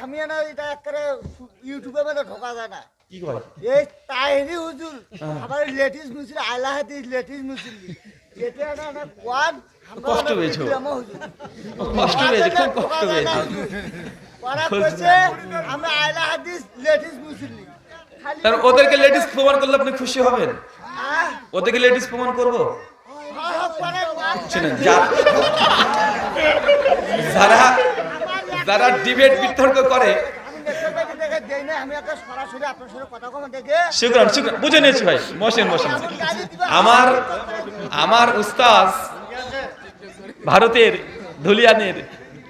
আমি না এটা একেবারে ইউটিউবে মধ্যে ঢোকা যায় না। কি কয় এই তাহিরি হুজুর আমার লেটিস মুসিল আলা হাদিস লেটিস মুসিল এটা না কোয়াদ কষ্ট পেয়েছো কষ্ট পেয়েছে খুব কষ্ট পেয়েছে পড়া কইছে আমরা আলা হাদিস লেটিস মুসিল তার ওদেরকে লেডিস প্রমাণ করলে আপনি খুশি হবেন ওদেরকে লেডিস প্রমাণ করবো শুনেন যারা যারা ডিবেট বিতর্ক করে শুকরান শুকরান বুঝে নিয়েছি ভাই বসেন বসেন আমার উস্তাজ ভারতের ধুলিয়ানের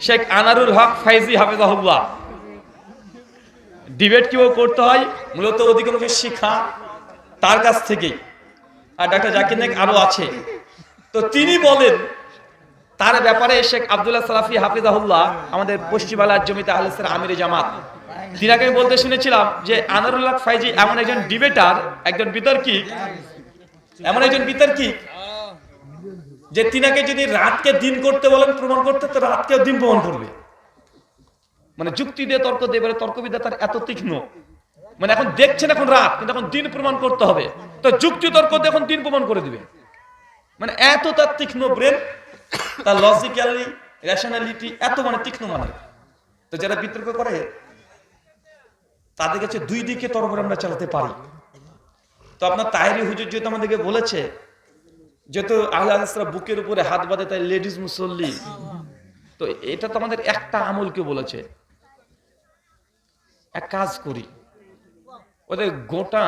শেখ আনারুল হক ফাইজি হাফেজাহুল্লাহ ডিবেট কিভাবে করতে হয় মূলত অধিকাংশ শিক্ষা তার কাছ থেকেই আর ডাক্তার জাকির নায়েক আরো আছে তো তিনি বলেন তার ব্যাপারে শেখ আব্দুল্লাহ সালাফি হাফিজাহুল্লাহ আমাদের পশ্চিমালার জমিতে আহলে সুন্নাহ আমিরে জামাত তিনাকে আমি বলতে শুনেছিলাম যে আনারুল হক ফাইজি এমন একজন ডিবেটার একজন বিতর্কিক এমন একজন বিতর্কিক যে তিনাকে যদি রাতকে দিন করতে বলেন প্রমাণ করতে তো রাতকে দিন প্রমাণ করবে মানে যুক্তি দিয়ে তর্ক দিয়ে বলে তর্কবিদ্যা তার এত তীক্ষ্ণ মানে এখন দেখছেন এখন রাত কিন্তু এখন দিন প্রমাণ করতে হবে তো যুক্তি তর্ক দিয়ে এখন দিন প্রমাণ করে দিবে মানে এত তার তীক্ষ্ণ ব্রেন তার লজিক্যালি রেশনালিটি এত মানে তীক্ষ্ণ মানে তো যারা বিতর্ক করে তাদের কাছে দুই দিকে তরবারি আমরা চালাতে পারি তো আপনার তাহেরি হুজুর যেহেতু আমাদেরকে বলেছে যেহেতু আহলে হাদিসরা বুকের উপরে হাত বাঁধে তাই লেডিস মুসল্লি তো এটা তো আমাদের একটা আমলকে বলেছে এক কাজ করি ওদের গোটা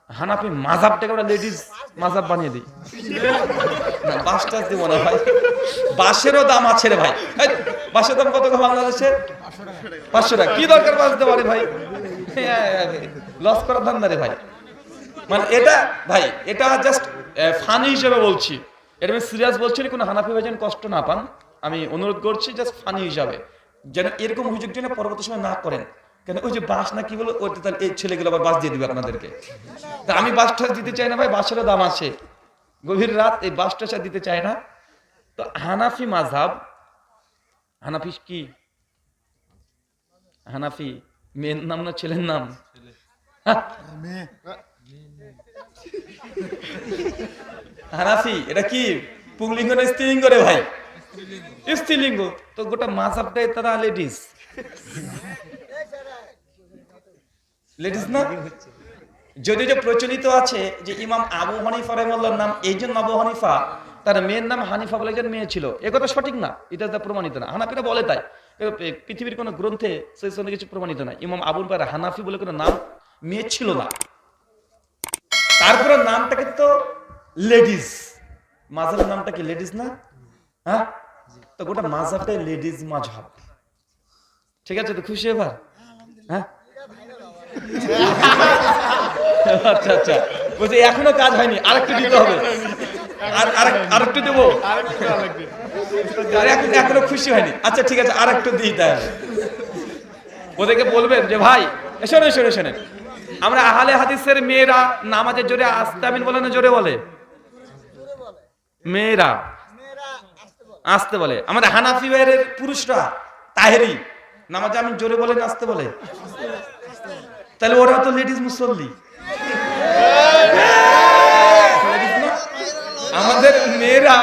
হানাফি মাযহাবটাকে আমরা লেডিস মাযহাব বানিয়ে দিই না বাসটা দেব না ভাই বাসেরও দাম আছে রে ভাই বাসের দাম কত বাংলাদেশে 500 টাকা কি দরকার বাস দেওয়ারে ভাই লস করার ধান্দা রে ভাই মানে এটা ভাই এটা জাস্ট ফানি হিসেবে বলছি এটা আমি সিরিয়াস বলছি না কোনো হানাফি ভাই যেন কষ্ট না পান আমি অনুরোধ করছি জাস্ট ফানি হিসাবে যেন এরকম হুজুগ যেন পরবর্তী সময় না করেন কেন ওই যে বাস না কি বলো ওইটা তাহলে এই ছেলেগুলো আবার বাস দিয়ে দিবে আপনাদেরকে তা আমি বাসটা দিতে চাই না ভাই বাসেরও দাম আছে গভীর রাত এই বাসটা দিতে চাই না তো হানাফি মাযহাব হানাফি কি হানাফি মেয়ের নাম না ছেলের নাম হানাফি এটা কি পুংলিঙ্গ না স্ত্রীলিঙ্গ রে ভাই স্ত্রীলিঙ্গ তো গোটা মাযহাবটাই তারা লেডিস লেডিস না যদি যে প্রচলিত আছে যে ইমাম আবু হানিফা রাহিমাহুল্লাহর নাম এই জন্য আবু হানিফা তার মেয়ের নাম হানিফা বলে একজন মেয়ে ছিল এ কথা সঠিক না এটা প্রমাণিত না হানাফিরা বলে তাই পৃথিবীর কোনো গ্রন্থে সেই সঙ্গে কিছু প্রমাণিত না ইমাম আবুল বারা হানাফি বলে কোনো নাম মেয়ে ছিল না তারপরে নামটাকে তো লেডিস মাযহাবের নামটা কি লেডিস না হ্যাঁ তো গোটা মাযহাবটাই লেডিস মাযহাব ঠিক আছে তো খুশি এবার হ্যাঁ আচ্ছা আচ্ছা বলছি এখনো কাজ হয়নি আরেকটু দিতে হবে আরেকটু দেবো এখনো খুশি হয়নি আচ্ছা ঠিক আছে আরেকটু দিই তাহলে ওদেরকে বলবেন যে ভাই শোনেন শোনেন শোনেন আমরা আহলে হাদিসের মেয়েরা নামাজের জোরে আস্তে আমিন বলে না জোরে বলে মেয়েরা আসতে বলে আমাদের হানাফি ভাইয়ের পুরুষরা তাহেরি নামাজে আমিন জোরে বলে না আসতে বলে তাহলে ওরা তো লেডিস মুসল্লি আমাদের মেয়েরা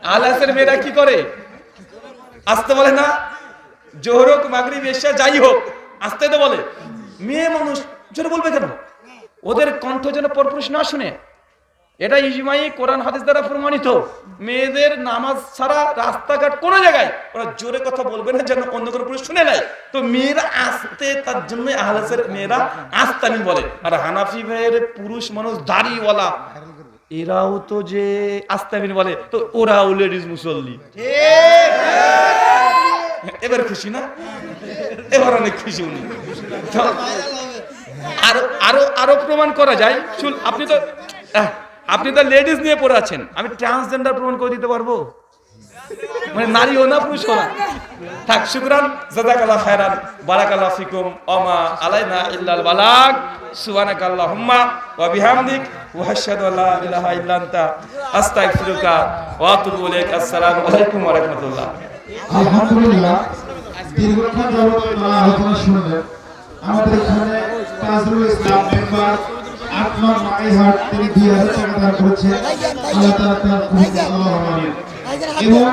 আহলাসের মেয়েরা কি করে আসতে বলে না জোহর হোক মাগরিব এশা যাই হোক আসতে তো বলে মেয়ে মানুষ জোরে বলবে কেন ওদের কণ্ঠ যেন পরপুরুষ না শুনে এটা ইজমাই কোরআন হাদিস দ্বারা প্রমাণিত মেয়েদের নামাজ ছাড়া রাস্তাঘাট কোনো জায়গায় ওরা জোরে কথা বলবে না যেন অন্য কোনো পুরুষ শুনে নাই তো মেয়েরা আসতে তার জন্য আহলাসের মেয়েরা আস্তানি বলে আর হানাফি ভাইয়ের পুরুষ মানুষ দাড়িওয়ালা এরাও তো যে আস্তামিন বলে তো ওরাও লেডিস মুসল্লি এবার খুশি না এবার অনেক খুশি উনি আরো আরো আরো প্রমাণ করা যায় আপনি তো লেডিস নিয়ে পড়ে আছেন আমি ট্রান্সজেন্ডার প্রমাণ করে দিতে পারবো মানে নারী ও না পুরুষ না থাক শুকরান জাযাকাল্লাহ খায়রান বারাকাল্লাহু ফিকুম ওমা আলাইনা ইল্লাল বালাগ সুবহানাকাল্লাহুম্মা ওয়া বিহামদিক ওয়া আশহাদু আল্লা ইলাহা ইল্লা আনতা আস্তাগফিরুকা ওয়া আতুবু ইলাইক আসসালামু আলাইকুম ওয়া রাহমাতুল্লাহ আলহামদুলিল্লাহ দীর্ঘক্ষণ যাবত তারা আলোচনা শুনলেন। আমাদের এখানে তাজরুল ইসলাম মেম্বার ৮ নং মাইহাট তিনি ২০০০ টাকা দান করেছেন। আল্লাহ তাআলা তার কবুল করুন। এবং